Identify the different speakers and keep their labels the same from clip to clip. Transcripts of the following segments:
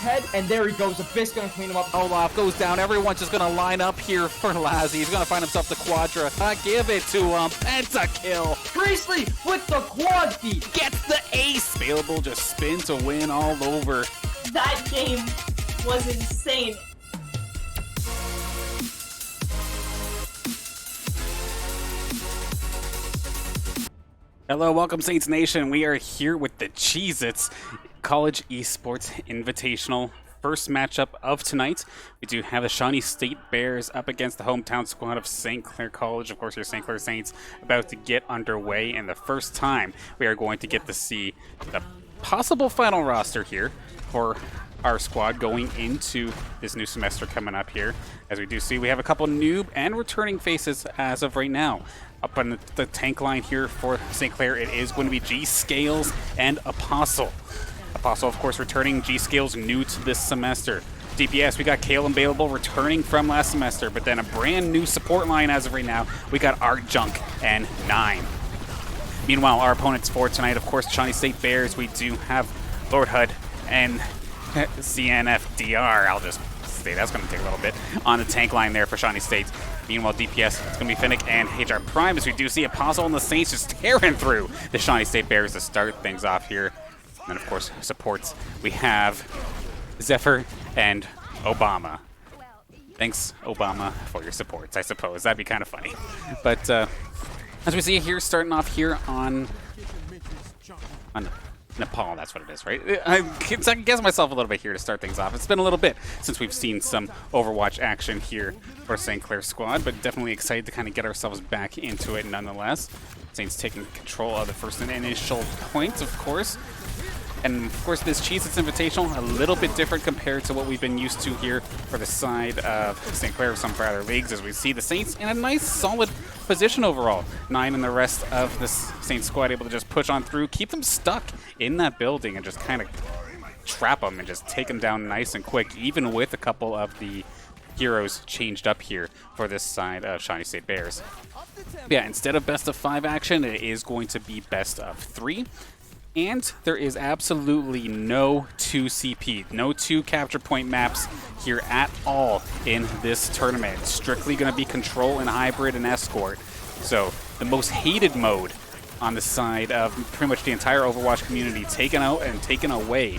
Speaker 1: head, and there he goes. Abyss gonna clean him up.
Speaker 2: Olaf goes down. Everyone's just gonna line up here for Lazzy. He's gonna find himself the Quadra. Give it to him. Pentakill.
Speaker 1: Priestley with the quad feed.
Speaker 2: Gets the ace. Available just spin to win all over.
Speaker 3: That game was insane.
Speaker 2: Hello, welcome Saints Nation. We are here with the Cheez College Esports Invitational. First matchup of tonight. We do have the Shawnee State Bears up against the hometown squad of St. Clair College. Of course, your St. Clair Saints about to get underway, and the first time we are going to get to see the possible final roster here for our squad going into this new semester coming up here. As we do see, we have a couple noob and returning faces as of right now. Up on the tank line here for St. Clair, it is going to be G-Scales and Apostle. Apostle, of course, returning. G-Scales new to this semester. DPS, we got Kale available, returning from last semester, but then a brand new support line as of right now. We got Art Junk and 9. Meanwhile, our opponents for tonight, of course, Shawnee State Bears. We do have Lord HUD and CNFDR. I'll just say that's going to take a little bit on the tank line there for Shawnee State. Meanwhile, DPS, it's going to be Finnick and HR Prime, as we do see Apostle and the Saints just tearing through the Shawnee State Bears to start things off here. And of course, supports, we have Zephyr and Obama. Thanks, Obama, for your supports, I suppose. That'd be kind of funny. But as we see here, starting off here on Nepal, that's what it is, right? I guess myself a little bit here to start things off. It's been a little bit since we've seen some Overwatch action here for St. Clair squad, but definitely excited to kind of get ourselves back into it nonetheless. Saints taking control of the first initial point, of course. And of course, this Cheez Invitational, a little bit different compared to what we've been used to here for the side of St. Clair of some of our other leagues, as we see the Saints in a nice, solid position overall. 9 and the rest of the Saints squad able to just push on through, keep them stuck in that building, and just kind of trap them and just take them down nice and quick, even with a couple of the heroes changed up here for this side of Shawnee State Bears. Yeah, instead of best of 5 action, it is going to be best of 3. And there is absolutely no 2 CP, no 2 capture point maps here at all in this tournament. It's strictly going to be control and hybrid and escort. So the most hated mode on the side of pretty much the entire Overwatch community taken out and taken away.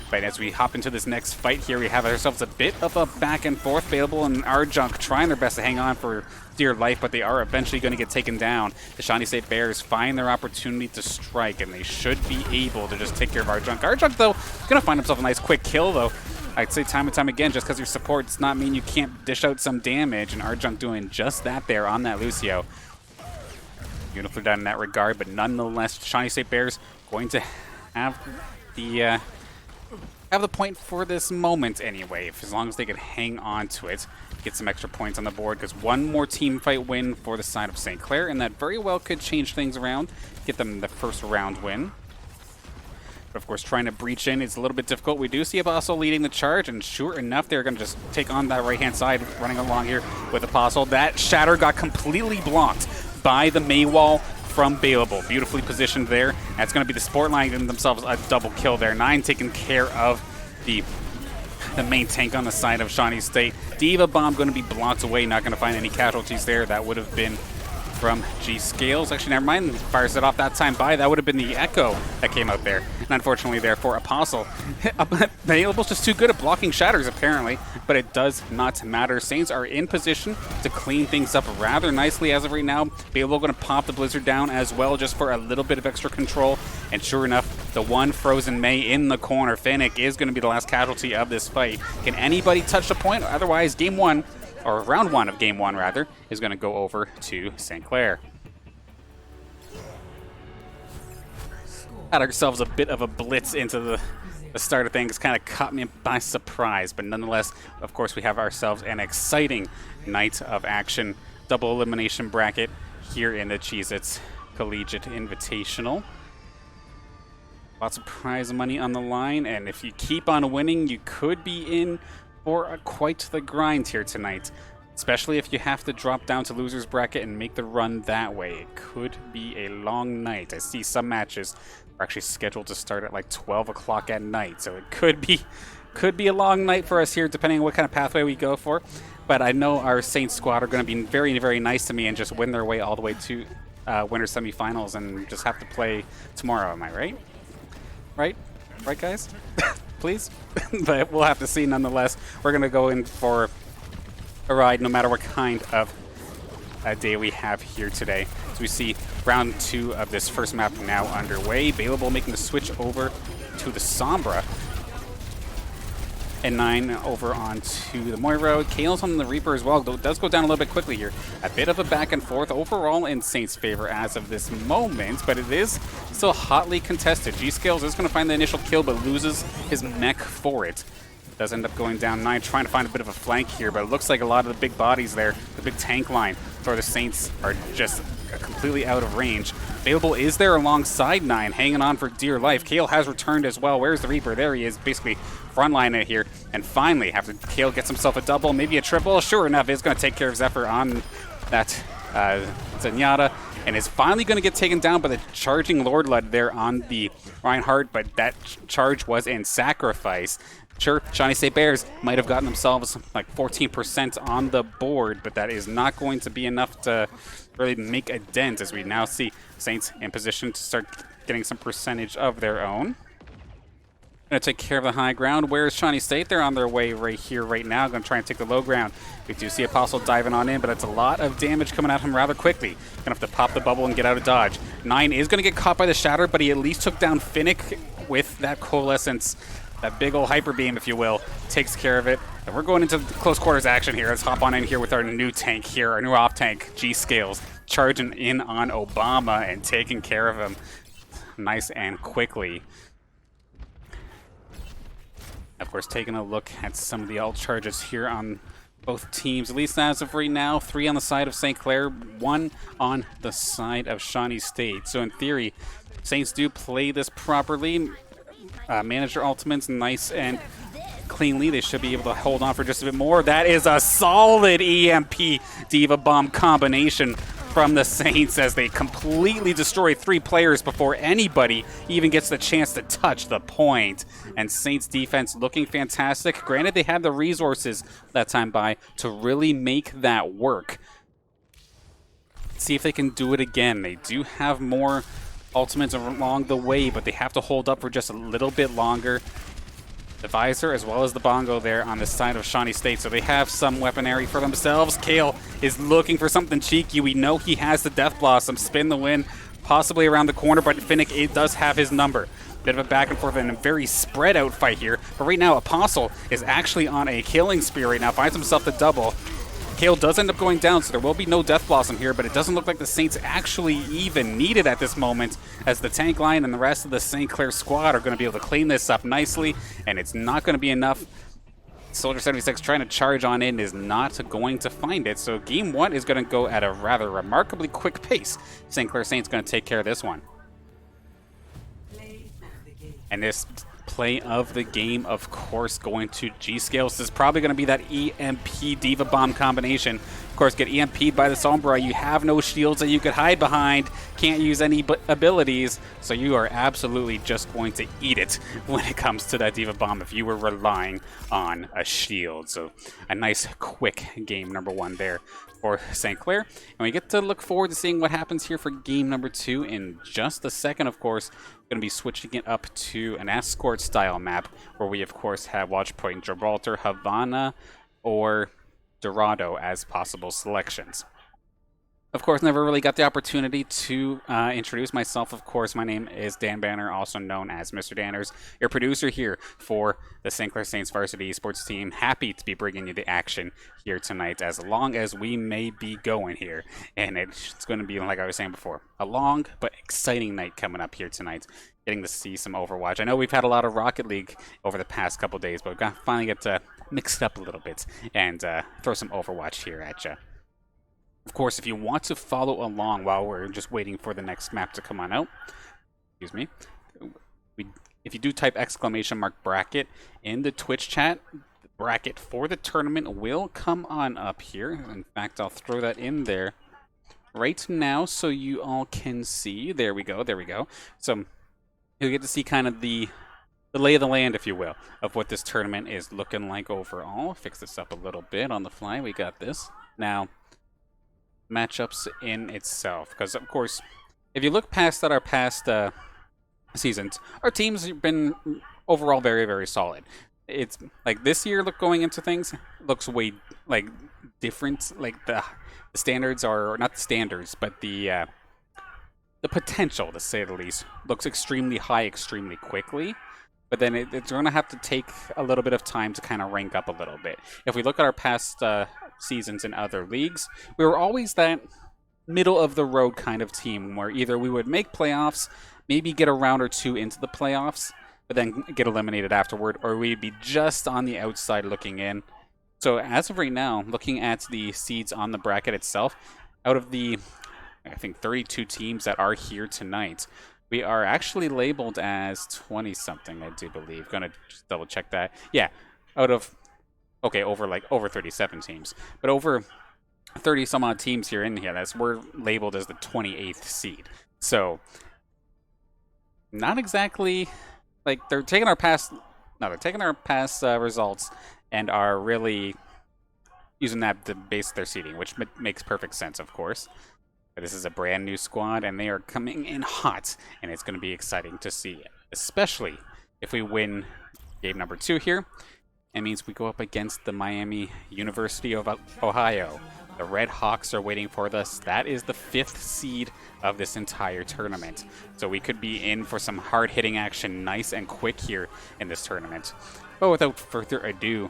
Speaker 2: But as we hop into this next fight here, we have ourselves a bit of a back and forth. Available and our Junk trying their best to hang on for dear life, but they are eventually going to get taken down. The Shawnee State Bears find their opportunity to strike, and they should be able to just take care of our Junk. Our Junk, though, going to find himself a nice quick kill, though. I'd say time and time again, just because your support does not mean you can't dish out some damage, and our Junk doing just that there on that Lucio. Beautifully done in that regard, but nonetheless, Shawnee State Bears going to have the point for this moment anyway, as long as they could hang on to it, get some extra points on the board, because one more team fight win for the side of St. Clair, and that very well could change things around, get them the first round win. But of course, trying to breach in is a little bit difficult. We do see Apostle leading the charge, and sure enough, they're going to just take on that right-hand side, running along here with Apostle. That shatter got completely blocked by the Maywall from Baleable. Beautifully positioned there. That's going to be the support line getting themselves a double kill there. 9 taking care of the main tank on the side of Shawnee State. Diva Bomb going to be blocked away. Not going to find any casualties there. That would have been from G-Scales. Actually, never mind. Fires it off that time by. That would have been the Echo that came out there. And unfortunately there for Apostle. Baleable's just too good at blocking shatters, apparently. But it does not matter. Saints are in position to clean things up rather nicely as of right now. Baleable going to pop the Blizzard down as well, just for a little bit of extra control. And sure enough, the one Frozen May in the corner. Finnick is going to be the last casualty of this fight. Can anybody touch the point? Otherwise, game 1, or round 1 of game 1 rather, is going to go over to St. Clair. Had ourselves a bit of a blitz into the start of things, kind of caught me by surprise, but nonetheless, of course, we have ourselves an exciting night of action. Double elimination bracket here in the Cheez Collegiate Invitational. Lots of prize money on the line, and if you keep on winning, you could be in for quite the grind here tonight, especially if you have to drop down to loser's bracket and make the run that way. It could be a long night. I see some matches are actually scheduled to start at like 12 o'clock at night, so it could be Could be a long night for us here, depending on what kind of pathway we go for. But I know our Saints squad are going to be very, very nice to me and just win their way all the way to winter semifinals and just have to play tomorrow. Am I right? Right, guys? Please? But we'll have to see nonetheless. We're going to go in for a ride no matter what kind of day we have here today. So we see round 2 of this first map now underway. Available making the switch over to the Sombra. And 9 over onto the Moira. Kale's on the Reaper as well, though it does go down a little bit quickly here. A bit of a back and forth overall in Saints' favor as of this moment, but it is still hotly contested. G-Scales is going to find the initial kill, but loses his mech for it. Does end up going down 9, trying to find a bit of a flank here, but it looks like a lot of the big bodies there, the big tank line for the Saints are just completely out of range. Available is there alongside 9, hanging on for dear life. Kale has returned as well. Where's the Reaper? There he is, basically frontline it here. And finally, after Kale gets himself a double, maybe a triple, sure enough, is going to take care of Zephyr on that Zenyatta, and is finally going to get taken down by the charging Lord Lud there on the Reinhardt, but that charge was in sacrifice. Sure, Shawnee State Bears might have gotten themselves like 14% on the board, but that is not going to be enough to really make a dent as we now see Saints in position to start getting some percentage of their own. Going to take care of the high ground. Where's Shawnee State? They're on their way right here, right now. Going to try and take the low ground. We do see Apostle diving on in, but it's a lot of damage coming at him rather quickly. Going to have to pop the bubble and get out of dodge. 9 is going to get caught by the Shatter, but he at least took down Finnick with that Coalescence. That big old hyper beam, if you will, takes care of it. And we're going into close quarters action here. Let's hop on in here with our new tank here, our new off tank, G-Scales, charging in on Obama and taking care of him nice and quickly. Of course, taking a look at some of the ult charges here on both teams, at least as of right now. 3 on the side of St. Clair, 1 on the side of Shawnee State. So in theory, Saints do play this properly. Manage their ultimates nice and cleanly. They should be able to hold on for just a bit more. That is a solid EMP Diva Bomb combination from the Saints as they completely destroy 3 players before anybody even gets the chance to touch the point. And Saints defense looking fantastic. Granted, they had the resources that time by to really make that work. See if they can do it again. They do have more ultimates along the way, but they have to hold up for just a little bit longer. The Visor as well as the Bongo there on the side of Shawnee State, so they have some weaponry for themselves. Kale is looking for something cheeky. We know he has the Death Blossom. Spin the win, possibly around the corner, but Finnick, it does have his number. Bit of a back and forth and a very spread out fight here. But right now, Apostle is actually on a killing spree right now, finds himself the double. Kale does end up going down, so there will be no Death Blossom here, but it doesn't look like the Saints actually even need it at this moment, as the tank line and the rest of the St. Clair squad are going to be able to clean this up nicely, and it's not going to be enough. Soldier 76 trying to charge on in is not going to find it, so game 1 is going to go at a rather remarkably quick pace. St. Clair Saints going to take care of this one. And this play of the game, of course, going to G-Scales. This is probably going to be that EMP Diva Bomb combination. Of course, get EMP'd by the Sombra. You have no shields that you could hide behind. Can't use any abilities. So you are absolutely just going to eat it when it comes to that Diva Bomb if you were relying on a shield. So a nice, quick game number 1 there for St. Clair. And we get to look forward to seeing what happens here for game number 2 in just a second, of course. Going to be switching it up to an escort style map where we of course have Watch Point Gibraltar, Havana, or Dorado as possible selections. Of course, never really got the opportunity to introduce myself. Of course, my name is Dan Banner, also known as Mr. Danners, your producer here for the St. Clair Saints varsity esports team. Happy to be bringing you the action here tonight, as long as we may be going here. And it's going to be, like I was saying before, a long but exciting night coming up here tonight. Getting to see some Overwatch. I know we've had a lot of Rocket League over the past couple days, but we've finally get to mix it up a little bit and throw some Overwatch here at you. Of course, if you want to follow along while we're just waiting for the next map to come on out, excuse me, if you do type !bracket in the Twitch chat, the bracket for the tournament will come on up here. In fact, I'll throw that in there right now so you all can see. There we go, there we go. So you'll get to see kind of the the lay of the land, if you will, of what this tournament is looking like overall. Fix this up a little bit on the fly. We got this. Now, matchups in itself. Because, of course, if you look past at our past seasons, our teams have been overall very, very solid. It's like this year, going into things, looks way like different. Like the standards are not the standards, but the potential, to say the least, looks extremely high, extremely quickly. But then it's going to have to take a little bit of time to kind of rank up a little bit. If we look at our past seasons in other leagues, we were always that middle of the road kind of team where either we would make playoffs, maybe get a round or two into the playoffs, but then get eliminated afterward, or we'd be just on the outside looking in. So as of right now, looking at the seeds on the bracket itself, out of the, I think, 32 teams that are here tonight, we are actually labeled as 20-something, I do believe. Gonna just double check that. Yeah, out of, okay, over 37 teams. But over 30-some odd teams here in here, we're labeled as the 28th seed. So, not exactly, like, they're taking our past results and are really using that to base their seeding, which makes perfect sense, of course. But this is a brand new squad, and they are coming in hot, and it's going to be exciting to see, especially if we win game number 2 here. It means we go up against the Miami University of Ohio. The Red Hawks are waiting for us. That is the 5th seed of this entire tournament. So we could be in for some hard-hitting action nice and quick here in this tournament. But without further ado,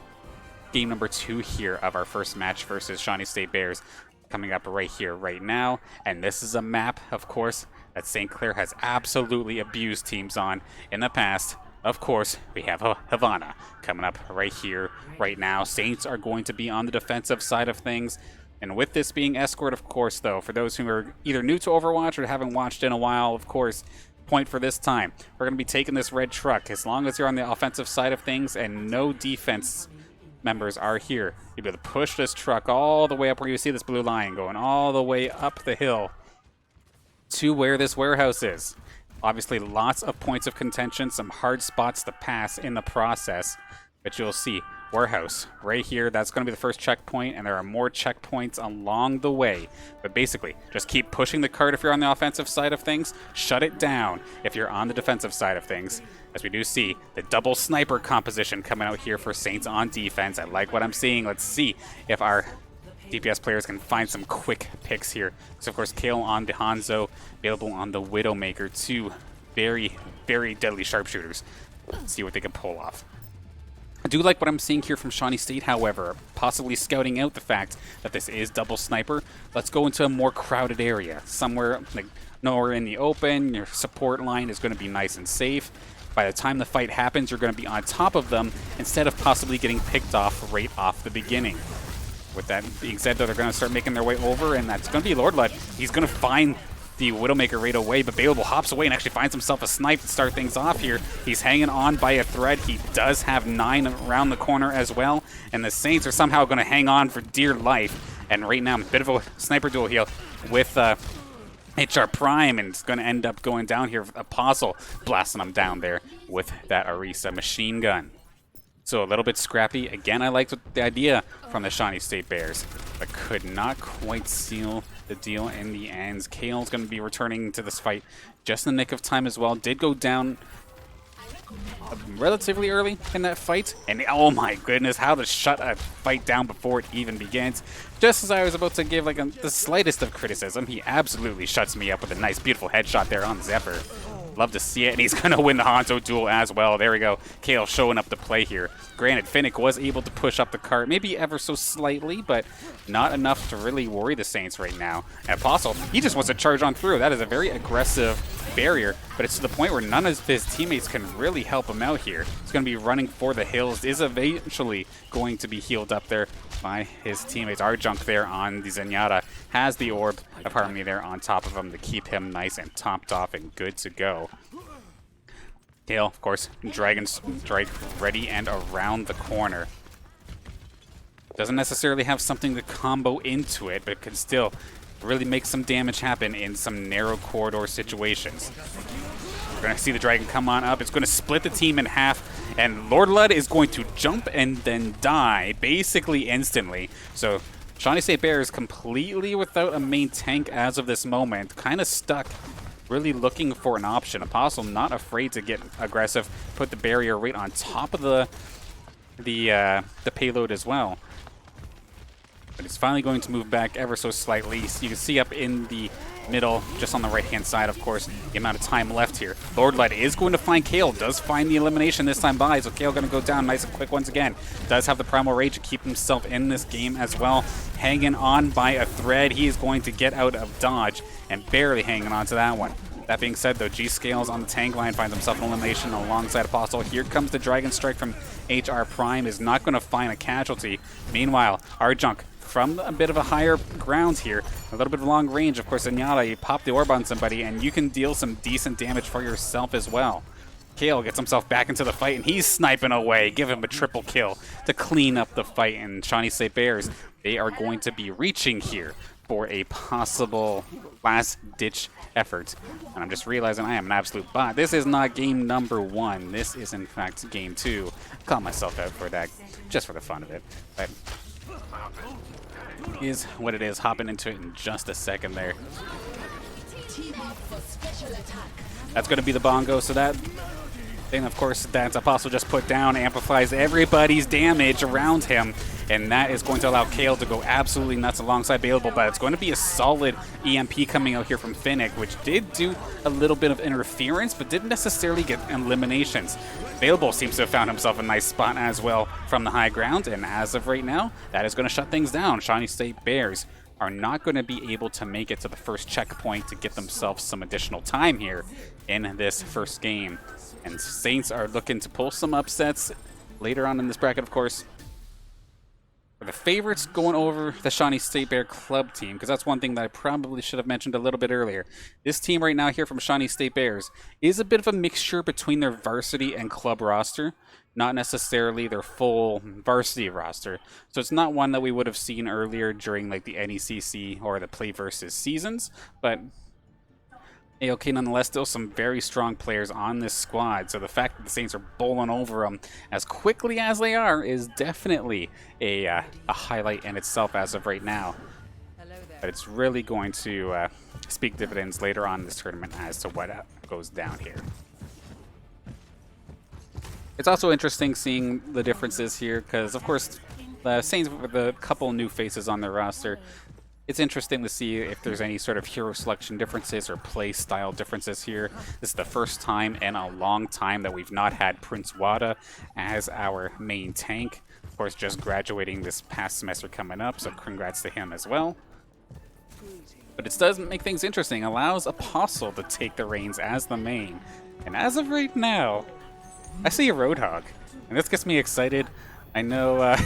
Speaker 2: game number 2 here of our first match versus Shawnee State Bears coming up right here, right now. And this is a map, of course, that St. Clair has absolutely abused teams on in the past. Of course, we have Havana coming up right here, right now. Saints are going to be on the defensive side of things. And with this being Escort, of course, though, for those who are either new to Overwatch or haven't watched in a while, of course, point for this time, we're going to be taking this red truck. As long as you're on the offensive side of things and no defense members are here, you'll be able to push this truck all the way up where you see this blue line going all the way up the hill to where this warehouse is. Obviously, lots of points of contention, some hard spots to pass in the process, but you'll see warehouse right here. That's going to be the first checkpoint, and there are more checkpoints along the way. But basically, just keep pushing the cart if you're on the offensive side of things. Shut it down if you're on the defensive side of things. As we do see the double sniper composition coming out here for Saints on defense. I like what I'm seeing. Let's see if our DPS players can find some quick picks here. So, of course, Kale on the Hanzo, available on the Widowmaker. 2 very, very deadly sharpshooters. Let's see what they can pull off. I do like what I'm seeing here from Shawnee State, however, possibly scouting out the fact that this is double sniper. Let's go into a more crowded area, somewhere like nowhere in the open. Your support line is going to be nice and safe. By the time the fight happens, you're going to be on top of them instead of possibly getting picked off right off the beginning. With that being said, though, they're going to start making their way over, and that's going to be Lordlud. He's going to find the Widowmaker right away, but Bayable hops away and actually finds himself a snipe to start things off here. He's hanging on by a thread. He does have 9 around the corner as well, and the Saints are somehow going to hang on for dear life. And right now, a bit of a sniper duel here with HR Prime, and it's going to end up going down here with Apostle blasting him down there with that Arisa machine gun. So a little bit scrappy. Again, I liked the idea from the Shawnee State Bears, but could not quite seal the deal in the end. Kale's going to be returning to this fight just in the nick of time as well. Did go down relatively early in that fight, and oh my goodness, how to shut a fight down before it even begins. Just as I was about to give like the slightest of criticism, he absolutely shuts me up with a nice, beautiful headshot there on Zephyr. Love to see it, and he's going to win the Hanzo duel as well. There we go. Kale showing up to play here. Granted, Finnick was able to push up the cart, maybe ever so slightly, but not enough to really worry the Saints right now. And Apostle, he just wants to charge on through. That is a very aggressive barrier, but it's to the point where none of his teammates can really help him out here. He's going to be running for the hills, is eventually going to be healed up there by his teammates. Arjunk there on the Zenyatta has the Orb of Harmony there on top of him to keep him nice and topped off and good to go. Kale, of course, Dragon Strike ready and around the corner. Doesn't necessarily have something to combo into it, but can still really make some damage happen in some narrow corridor situations. We're going to see the Dragon come on up. It's going to split the team in half, and Lord Lud is going to jump and then die basically instantly. So Shawnee State Bears completely without a main tank as of this moment, kind of stuck, really looking for an option. Apostle not afraid to get aggressive, put the barrier right on top of the payload as well. But it's finally going to move back ever so slightly. So you can see up in the middle, just on the right-hand side, of course, the amount of time left here. Lord Light is going to find Kale, does find the elimination this time by, so Kale going to go down nice and quick once again. Does have the Primal Rage to keep himself in this game as well. Hanging on by a thread, he is going to get out of dodge, and barely hanging on to that one. That being said, though, G-Scales on the tank line finds himself an elimination alongside Apostle. Here comes the Dragon Strike from HR Prime, is not going to find a casualty. Meanwhile, Arjunk from a bit of a higher ground here, a little bit of long range. Of course, Zenyatta, you pop the orb on somebody, and you can deal some decent damage for yourself as well. Kale gets himself back into the fight, and he's sniping away. Give him a triple kill to clean up the fight. And Shawnee State Bears, they are going to be reaching here for a possible last-ditch effort. And I'm just realizing I am an absolute bot. This is not game number 1. This is, in fact, game 2. Caught myself out for that, just for the fun of it. But is what it is. Hopping into it in just a second there. That's going to be the bongo, so that thing, of course, that Apostle just put down amplifies everybody's damage around him, and that is going to allow Kale to go absolutely nuts alongside Bailable, but it's going to be a solid EMP coming out here from Finnick, which did do a little bit of interference, but didn't necessarily get eliminations. Bailable seems to have found himself a nice spot as well from the high ground, and as of right now, that is going to shut things down. Shawnee State Bears are not going to be able to make it to the first checkpoint to get themselves some additional time here in this first game. And Saints are looking to pull some upsets later on in this bracket, of course. The favorites going over the Shawnee State Bear Club team, because that's one thing that I probably should have mentioned a little bit earlier. This team right now here from Shawnee State Bears is a bit of a mixture between their varsity and club roster, not necessarily their full varsity roster. So it's not one that we would have seen earlier during like the NECC or the Play Versus seasons, but okay, nonetheless, still some very strong players on this squad. So the fact that the Saints are bowling over them as quickly as they are is definitely a highlight in itself as of right now. But it's really going to speak dividends later on in this tournament as to what goes down here. It's also interesting seeing the differences here because, of course, the Saints with a couple new faces on their roster, it's interesting to see if there's any sort of hero selection differences or play style differences here. This is the first time in a long time that we've not had Prince Wada as our main tank. Of course, just graduating this past semester coming up, so congrats to him as well. But it does make things interesting. Allows Apostle to take the reins as the main. And as of right now, I see a Roadhog, and this gets me excited. I know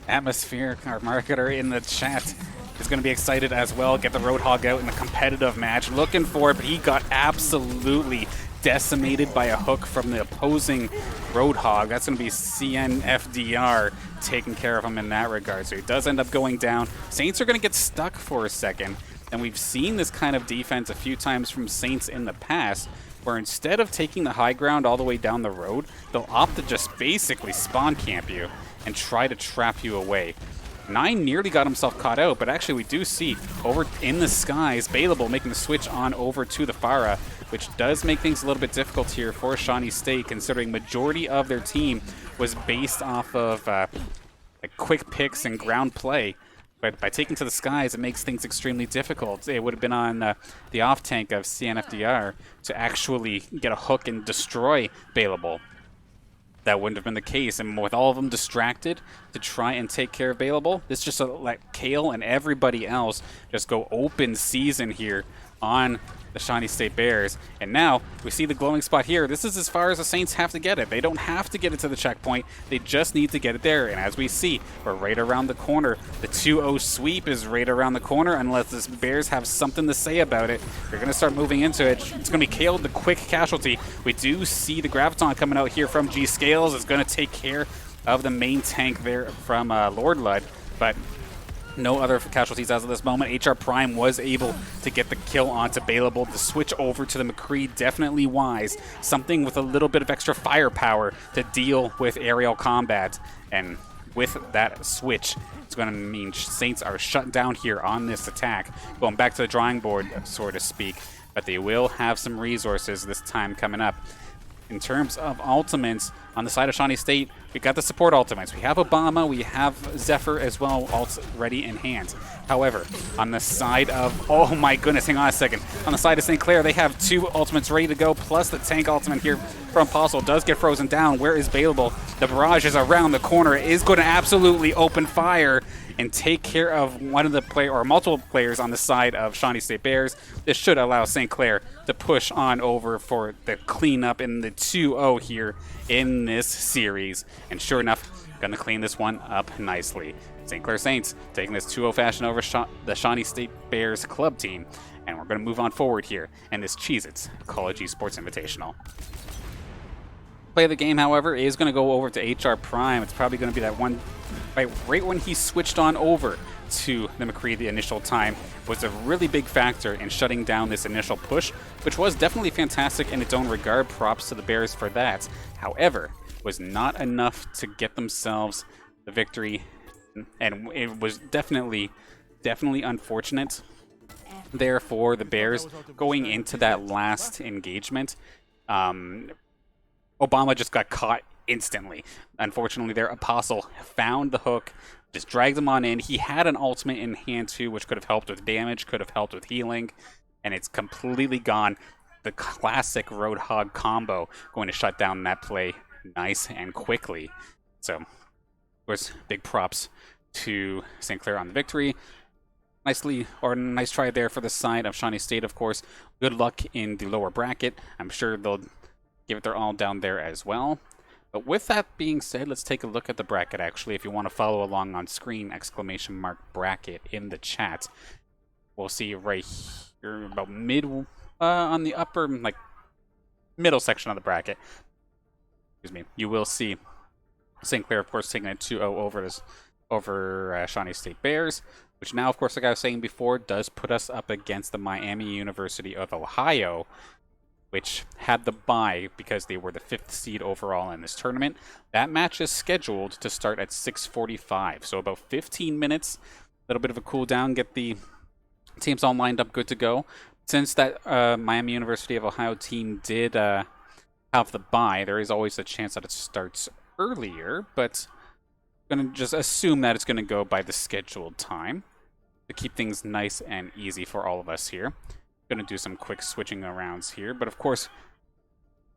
Speaker 2: Atmosphere, our marketer in the chat, is going to be excited as well. Get the Roadhog out in a competitive match. Looking for it, but he got absolutely decimated by a hook from the opposing Roadhog. That's going to be CNFDR taking care of him in that regard. So he does end up going down. Saints are going to get stuck for a second. And we've seen this kind of defense a few times from Saints in the past, where instead of taking the high ground all the way down the road, they'll opt to just basically spawn camp you and try to trap you away. 9 nearly got himself caught out, but actually we do see over in the skies, Bailable making the switch on over to the Pharah, which does make things a little bit difficult here for Shawnee State, considering majority of their team was based off of like quick picks and ground play. But by taking to the skies, it makes things extremely difficult. It would have been on the off tank of CNFDR to actually get a hook and destroy Bailable. That wouldn't have been the case, and with all of them distracted to try and take care of Bailable, this just let Kale and everybody else just go open season here on the Shawnee State Bears. And now we see the glowing spot here. This is as far as the Saints have to get it. They don't have to get it to the checkpoint. They just need to get it there. And as we see, we're right around the corner. The 2-0 sweep is right around the corner. Unless the Bears have something to say about it, they're going to start moving into it. It's going to be Kale, the quick casualty. We do see the Graviton coming out here from G-Scales. It's going to take care of the main tank there from Lord Lud. But No other casualties as of this moment. HR Prime was able to get the kill onto Bailable. The switch over to the McCree, definitely wise. Something with a little bit of extra firepower to deal with aerial combat. And with that switch, it's going to mean Saints are shut down here on this attack. Going back to the drawing board, so to speak. But they will have some resources this time coming up. In terms of ultimates, on the side of Shawnee State, we got the support ultimates. We have Obama, we have Zephyr as well, ults ready in hand. However, on the side of, oh my goodness, hang on a second. On the side of St. Clair, they have 2 ultimates ready to go, plus the tank ultimate here from Apostle does get frozen down. Where is Bailable? The barrage is around the corner. It is going to absolutely open fire and take care of one of the or multiple players on the side of Shawnee State Bears. This should allow St. Clair to push on over for the cleanup in the 2-0 here in this series. And sure enough, going to clean this one up nicely. St. Clair Saints taking this 2-0 fashion over the Shawnee State Bears club team. And we're going to move on forward here in this Cheez-Its College Esports Invitational. Play of the game, however, is going to go over to HR Prime. It's probably going to be that one right when he switched on over to the McCree the initial time was a really big factor in shutting down this initial push, which was definitely fantastic in its own regard. Props to the Bears for that. However, was not enough to get themselves the victory, and it was definitely unfortunate there for the Bears going into that last engagement. Obama just got caught instantly. Unfortunately, their Apostle found the hook, just dragged him on in. He had an ultimate in hand too, which could have helped with damage, could have helped with healing, and it's completely gone. The classic Roadhog combo going to shut down that play nice and quickly. So, of course, big props to St. Clair on the victory. Nice try there for the side of Shawnee State, of course. Good luck in the lower bracket. I'm sure they'll give it their all down there as well. But with that being said, let's take a look at the bracket, actually. If you want to follow along on screen, !bracket in the chat. We'll see right here about on the upper, middle section of the bracket. Excuse me. You will see St. Clair, of course, taking a 2-0 over Shawnee State Bears, which now, of course, like I was saying before, does put us up against the Miami University of Ohio, which had the bye because they were the 5th seed overall in this tournament. That match is scheduled to start at 6:45, so about 15 minutes. A little bit of a cool down, get the teams all lined up, good to go. Since that Miami University of Ohio team did have the bye, there is always a chance that it starts earlier, but I'm going to just assume that it's going to go by the scheduled time to keep things nice and easy for all of us here. Going to do some quick switching arounds here, but of course, a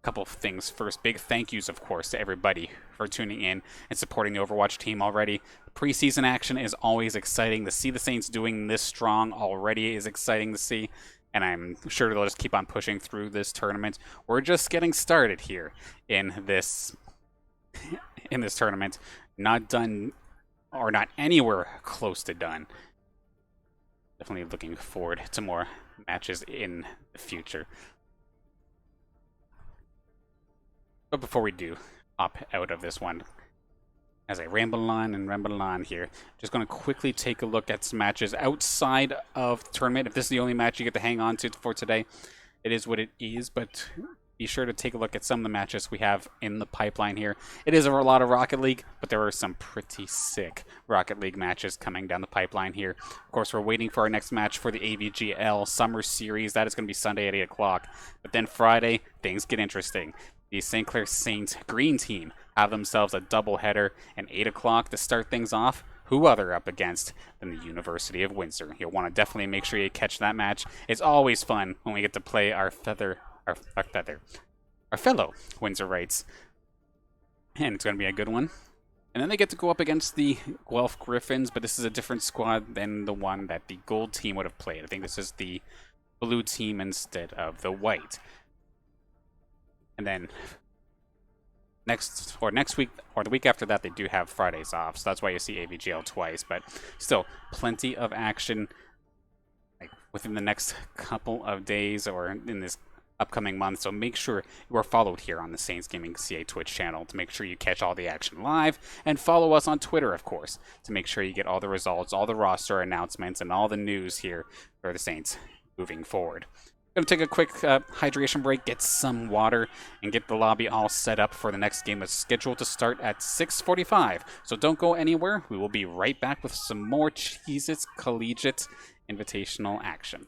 Speaker 2: couple of things first. Big thank yous, of course, to everybody for tuning in and supporting the Overwatch team already. Preseason action is always exciting. To see the Saints doing this strong already is exciting to see, and I'm sure they'll just keep on pushing through this tournament. We're just getting started here in this tournament. Not done, or not anywhere close to done. Definitely looking forward to more matches in the future. But before we do hop out of this one, as I ramble on here, just going to quickly take a look at some matches outside of the tournament. If this is the only match you get to hang on to for today, it is what it is, but be sure to take a look at some of the matches we have in the pipeline here. It is a lot of Rocket League, but there are some pretty sick Rocket League matches coming down the pipeline here. Of course, we're waiting for our next match for the AVGL Summer Series. That is going to be Sunday at 8 o'clock. But then Friday, things get interesting. The St. Clair Saints Green team have themselves a doubleheader at 8 o'clock to start things off. Who other up against than the University of Windsor? You'll want to definitely make sure you catch that match. It's always fun when we get to play our fellow Windsorites, and it's going to be a good one. And then they get to go up against the Guelph Griffins, but this is a different squad than the one that the gold team would have played. I think this is the blue team instead of the white. And then next week or the week after that, they do have Fridays off, so that's why you see AVGL twice. But still, plenty of action within the next couple of days, or in this upcoming months. So make sure you are followed here on the Saints Gaming CA Twitch channel to make sure you catch all the action live, and follow us on Twitter, of course, to make sure you get all the results, all the roster announcements, and all the news here for the Saints moving forward. Going to take a quick hydration break, get some water, and get the lobby all set up for the next game. It's scheduled to start at 6:45, so don't go anywhere. We will be right back with some more Cheez-Its Collegiate Invitational action.